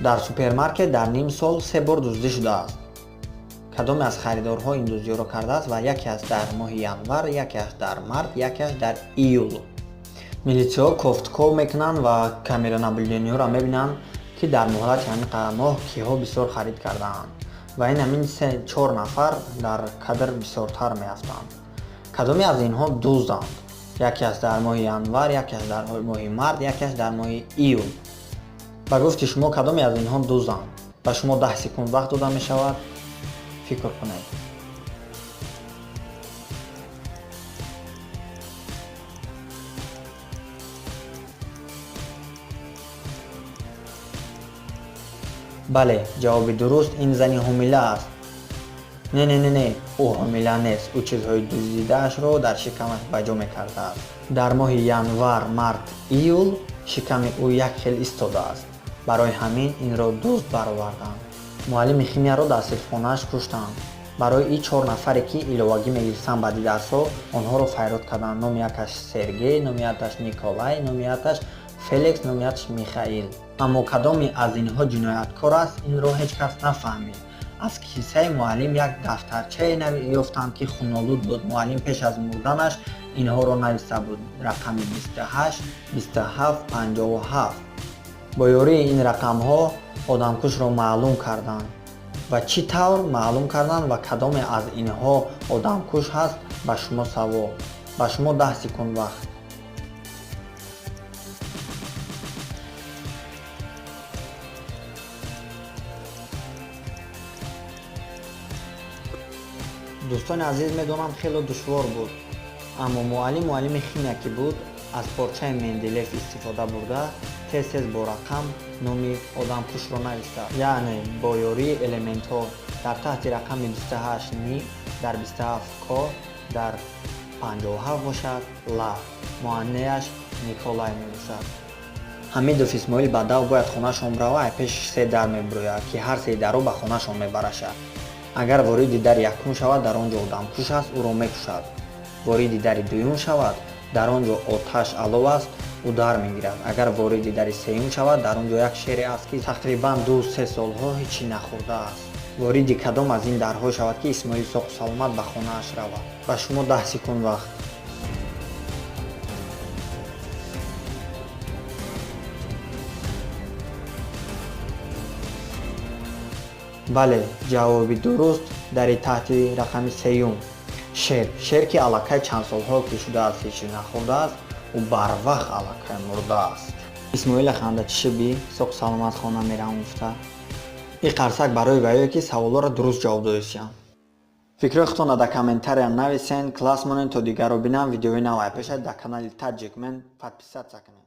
дар супермаркет дар ним сол 3 бор дуздӣ шудааст. кадоме аз харидорҳо ин дуздиёро кардааст ва якеаш дар моҳи январ, якеаш дар март, якеаш дар июл. милитсияҳо кофткол мекунанд ва камеранаблюдениҳоро мебинанд ки дар муҳлати ҳамин қадар моҳ киҳо бисёр харид кардаанд ва ин ҳамин 3-4 нафар дар кадр бисёртар меафтанд. кадоме аз инҳо дузданд? якеаш дар моҳи январ, якеаш дар моҳи март, якеаш дар моҳи июл. ба гуфти шумо кадоме аз инҳо дузданд? ба шумо 10 секунд вақт дода мешавад. фикр кунед. бале, ҷавоби дуруст ин зани ҳомила аст. Не, ӯ ҳомила нест. ӯ чизҳои дуздидаашро дар шикамаш ба ҷо мекардааст. дар моҳи январ, март, июл шиками ӯ як хел истодааст. барои ҳамин инро дузд бароварданд. муаллими химияро дар синфхонааш куштанд. барои ин 4 нафаре ки иловагӣ мегирифтанд баъди дарсҳо, онҳоро файрод карданд. номи якаш Сергей, номи якаш Николай, номи якаш Фелекс, номи якаш Михаил. аммо кадоме аз инҳо ҷинояткор аст, инро ҳеҷ кас нафаҳмид. аз кисаи муаллим як дафтарчае ёфтанд ки хунолуд буд. муаллим пеш аз мурданаш инҳоро нависта буд. рақами 28, 27, 57. бо ёрии ин рақамҳо одамкушро маълум карданд. ва чӣ тавр маълум карданд ва кадоме аз инҳо одамкуш ҳаст? ба шумо савол. ба шумо 10 секунд вақт. дӯстони азиз, медонам хеле душвор буд, аммо муаллими химия ки буд, аз порчаи Менделеев истифода бурда тез бо рақам номи одамкушро нависта. яъне бо ёрии элементҳо дар таҳти рақами 28 ни, дар 27 ко, дар 57 бошад ла. муаннеаш Николай мебошад. ҳамидов Исмоил баъдав бояд хонашон рава пеш се дар мебурӯяд ки ҳар се даро ба хонашон мебарашад. агар вориди дари якум шавад, дар он ҷо одамкуш аст, ӯро мекушад. вориди дари дуюм шавад, дар он ҷо оташ алов аст, ӯ дар мегирад. агар вориди дари сеюм шавад, дар он ҷо як шере аст ки тақрибан 2-3 солҳо ҳечи нахӯрдааст. вориди кадом аз ин дарҳо шавад ки Исмоил соғу саломат ба хонааш равад? ба шумо 10 секунд вақт. бале, ҷавоби дуруст дари таҳти рақами сеюм. шер ки аллакай чанд солҳо ки шудааст ҳечи нахӯрдааст, ӯ барвақт аллакай мурдааст. исмоила хандачишиби соғу саломат хона меравам гуфта. ин қарсак барои ваё ки саволҳоро дуруст ҷавоб додисиям. фикрҳои худтонро дар комментария нависен. класс монед то дигарро бинам. видеои навай пешад дар канали Taджикмен подписатсия кунед.